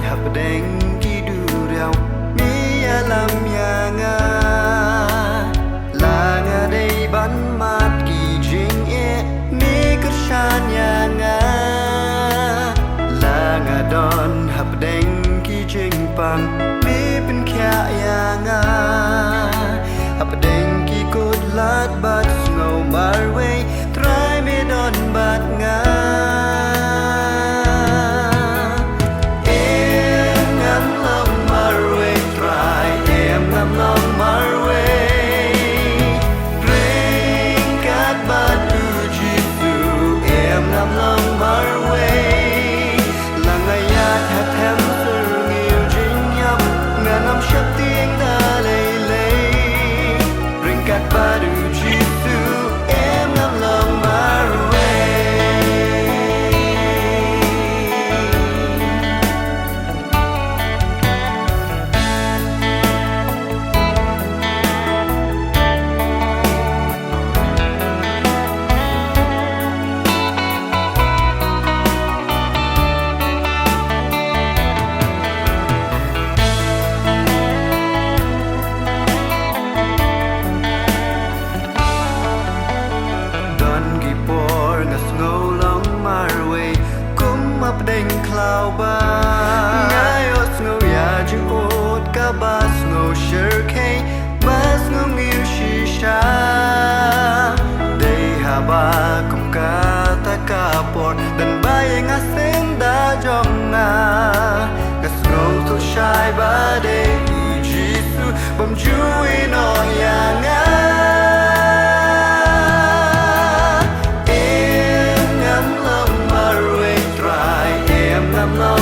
hấp đánh khi đưa rau mi làm nhà nga là nga đây bắn mát kỳ jing e mi cứ san nhà nga là nga đón hấp đánh khi jing pang mi bên kia nhà nga hấp đánh khi cốt lát bát ngầu mar way try me đón bát nga đành cloud ba ngay ở snow ya chứ ốt cả ba snow shirkey ba snow yêu shisha đây hà ba cùng cả ta cả port dan bay ngã sen đã trong ngà ngã snow to shai ba đây Jesus bom chui no ya ngà I'm